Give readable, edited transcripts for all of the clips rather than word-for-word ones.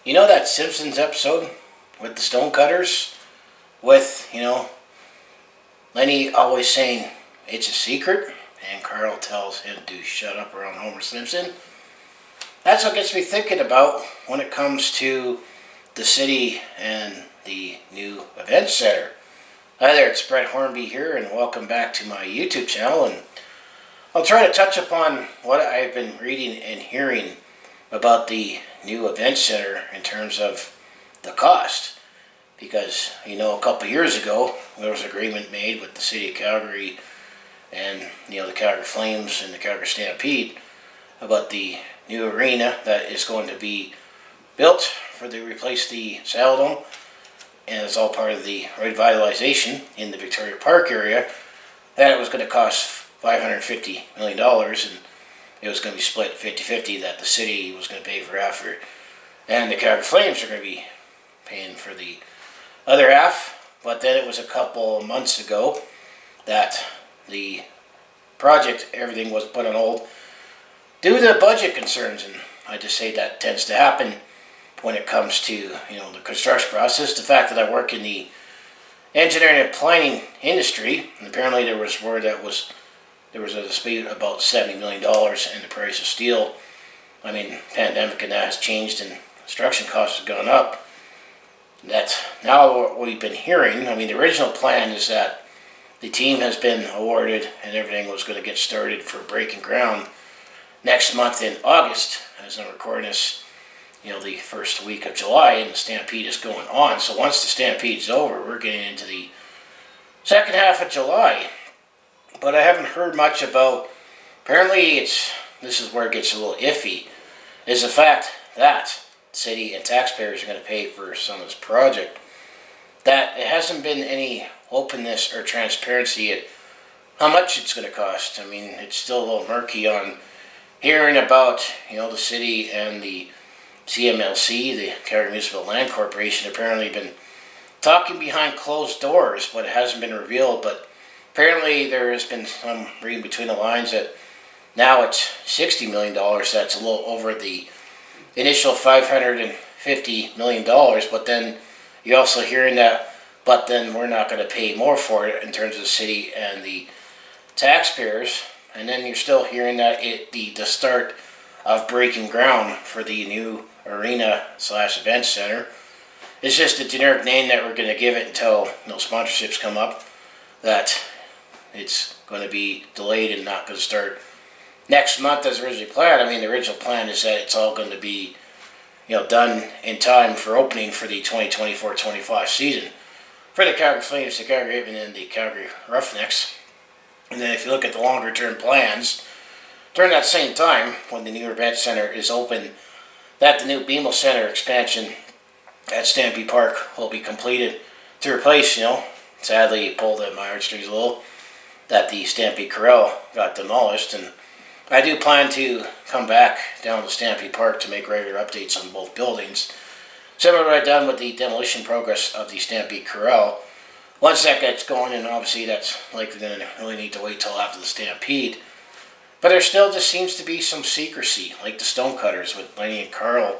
You know that Simpsons episode with the stonecutters? With, Lenny always saying, it's a secret, and Carl tells him to shut up around Homer Simpson? That's what gets me thinking about when it comes to the city and the new event center. Hi there, it's Brett Hornby here, and welcome back to my YouTube channel. And I'll try to touch upon what I've been reading and hearing about the new event center in terms of the cost. Because, a couple of years ago, there was an agreement made with the City of Calgary and, the Calgary Flames and the Calgary Stampede about the new arena that is going to be built to replace the Saddledome, and it's all part of the revitalization in the Victoria Park area. That it was going to cost $550 million, and it was going to be split 50-50, that the city was going to pay for half, and the Calgary Flames are going to be paying for the other half. But then it was a couple months ago that the project, everything was put on hold due to budget concerns, and I just say that tends to happen when it comes to the construction process. The fact that I work in the engineering and planning industry, and apparently there was word that there was a dispute about $70 million in the price of steel. Pandemic and that has changed, and construction costs have gone up. That's now what we've been hearing. The original plan is that the team has been awarded and everything was going to get started for breaking ground next month in August, as I'm recording this, the first week of July, and the Stampede is going on. So once the Stampede's over, we're getting into the second half of July. But I haven't heard much about, apparently this is where it gets a little iffy, is the fact that city and taxpayers are going to pay for some of this project. That it hasn't been any openness or transparency at how much it's going to cost. It's still a little murky on hearing about, the city and the CMLC, the Calgary Municipal Land Corporation, apparently been talking behind closed doors, but it hasn't been revealed. But apparently there has been some reading between the lines that now it's $60 million. That's a little over the initial $550 million. But then you're also hearing that, but then we're not going to pay more for it in terms of the city and the taxpayers. And then you're still hearing that the start of breaking ground for the new arena/event center is just a generic name that we're going to give it until sponsorships come up, that it's going to be delayed and not going to start next month as originally planned. The original plan is that it's all going to be done in time for opening for the 2024-25 season for the Calgary Flames, the Calgary Raven, and the Calgary Roughnecks. And then if you look at the longer term plans, during that same time, when the new event center is open, that the new BMO Center expansion at Stampede Park will be completed to replace, sadly it pulled at my heartstrings a little, that the Stampede Corral got demolished. And I do plan to come back down to Stampede Park to make regular updates on both buildings, similar to what I've done with the demolition progress of the Stampede Corral. Once that gets going, and obviously that's likely going to really need to wait till after the Stampede. But there still just seems to be some secrecy, like the stonecutters with Lenny and Carl,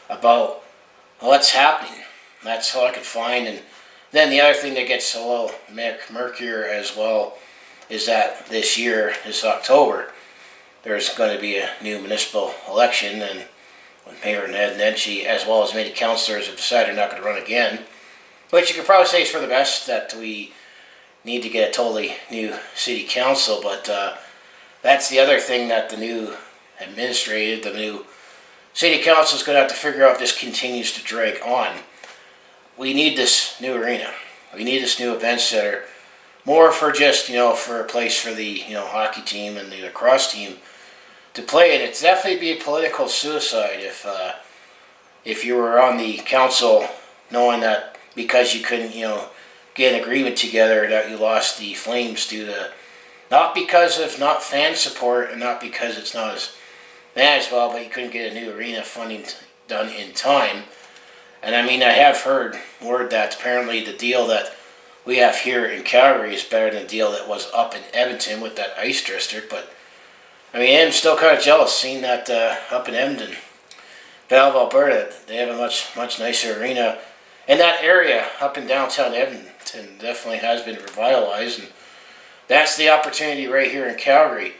about what's happening. That's all I could find. And then the other thing that gets a little murkier as well is that this year, this October, there's going to be a new municipal election, and when Mayor Ned Nenshi, as well as many councillors, have decided they're not going to run again, which you could probably say is for the best, that we need to get a totally new city council. But that's the other thing that the new the new city council is going to have to figure out if this continues to drag on. We need this new arena. We need this new event center, more for just, for a place for the, hockey team and the lacrosse team to play. And it's definitely be a political suicide if you were on the council knowing that because you couldn't, get an agreement together, that you lost the Flames due to, not because of not fan support and not because it's not as managed well, but you couldn't get a new arena funding done in time. And I have heard word that apparently the deal that we have here in Calgary is better than the deal that was up in Edmonton with that ice district. But I'm still kind of jealous seeing that up in Edmonton. Valve, Alberta, they have a much nicer arena. And that area up in downtown Edmonton definitely has been revitalized, and that's the opportunity right here in Calgary.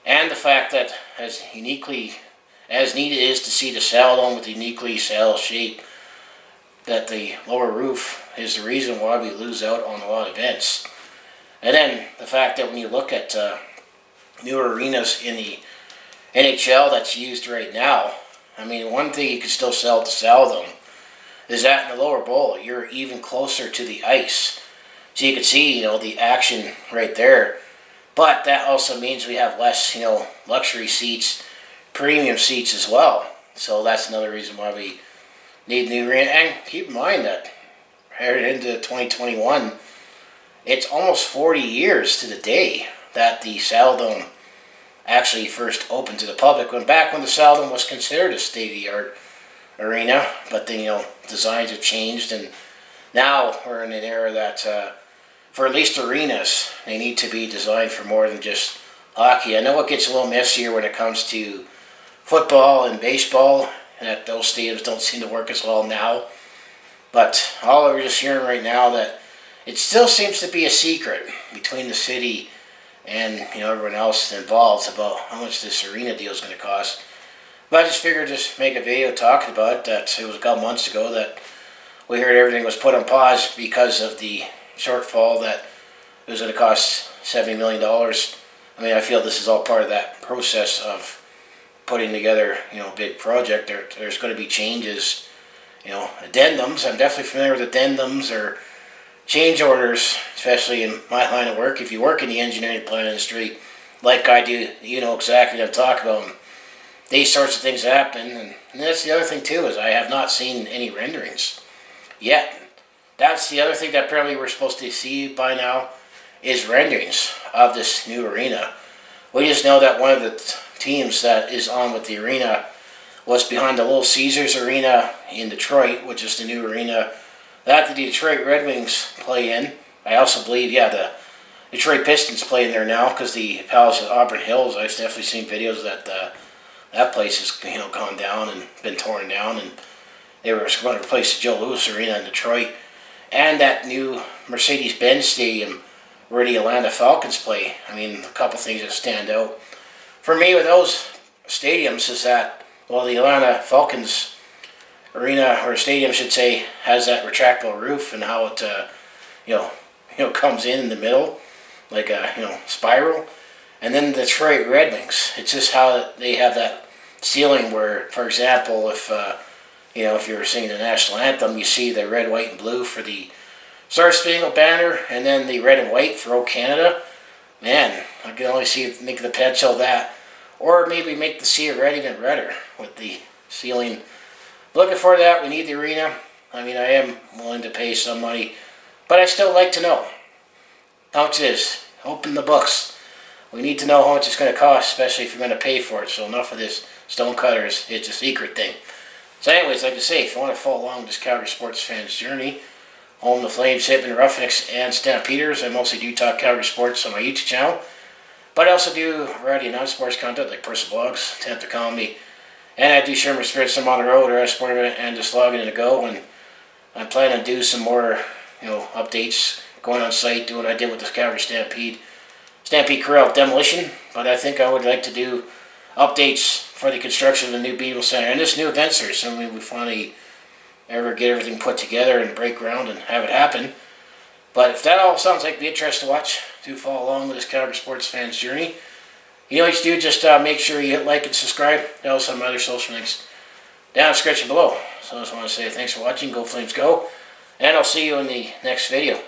And the fact that as uniquely as neat it is to see the Saddledome with the uniquely saddle shape, that the lower roof is the reason why we lose out on a lot of events. And then the fact that when you look at newer arenas in the NHL that's used right now, I mean, one thing you can still sell at the Saddledome is that in the lower bowl, you're even closer to the ice. So you can see, the action right there. But that also means we have less, luxury seats, premium seats as well. So that's another reason why we need new arena. And keep in mind that headed into 2021, it's almost 40 years to the day that the Saddledome actually first opened to the public. When the Saddledome was considered a state-of-the-art arena, but then designs have changed, and now we're in an era that for at least arenas, they need to be designed for more than just hockey. I know it gets a little messier when it comes to football and baseball, and that those stadiums don't seem to work as well now. But all we're just hearing right now that it still seems to be a secret between the city and everyone else involved about how much this arena deal is going to cost. But I just figured just make a video talking about it. That it was a couple months ago that we heard everything was put on pause because of the shortfall, that it was going to cost $70 million. I mean, I feel this is all part of that process of putting together, a big project. There's going to be changes, addendums. I'm definitely familiar with addendums or change orders, especially in my line of work. If you work in the engineering plant industry, like I do, you know exactly what I'm talking about. These sorts of things happen, and that's the other thing too, is I have not seen any renderings yet. That's the other thing that apparently we're supposed to see by now, is renderings of this new arena. We just know that one of the teams that is on with the arena was behind the Little Caesars Arena in Detroit, which is the new arena that the Detroit Red Wings play in. I also believe, the Detroit Pistons play in there now, because the Palace at Auburn Hills, I've definitely seen videos that that place has gone down and been torn down, and they were going to replace the Joe Louis Arena in Detroit, and that new Mercedes-Benz Stadium where the Atlanta Falcons play. I mean, a couple things that stand out for me with those stadiums is that, well, the Atlanta Falcons arena, or stadium should say, has that retractable roof, and how it comes in the middle like a spiral. And then the Detroit Red Wings, it's just how they have that ceiling where, for example, if if you're singing the national anthem, you see the red, white, and blue for the Star Spangled Banner, and then the red and white for O Canada. Man, I can only make the potential of that, or maybe make the sea of red even redder with the ceiling. Looking forward to that. We need the arena. I mean, I am willing to pay some money, but I still like to know how much it is. Open the books. We need to know how much it's going to cost, especially if you're going to pay for it. So enough of this stonecutters. It's a secret thing. So anyways, like I say, if you want to follow along with this Calgary sports fan's journey, home the Flames, Hibbing, Roughnecks, and Stampeders, I mostly do talk Calgary sports on my YouTube channel. But I also do a variety of non-sports content like personal blogs, attempt comedy, and I do share my spirits some on the road or at a sporting event and just logging in to go. And I plan to do some more, updates, going on site, doing what I did with this Calgary Stampede Corral demolition. But I think I would like to do updates for the construction of the new Beetle Center and this new event series. So we finally ever get everything put together and break ground and have it happen. But if that all sounds like it'd be interesting to watch, do follow along with this Calgary sports fan's journey. You know what you do, just make sure you hit like and subscribe. And also my other social links down in the description below. So I just want to say thanks for watching. Go Flames go. And I'll see you in the next video.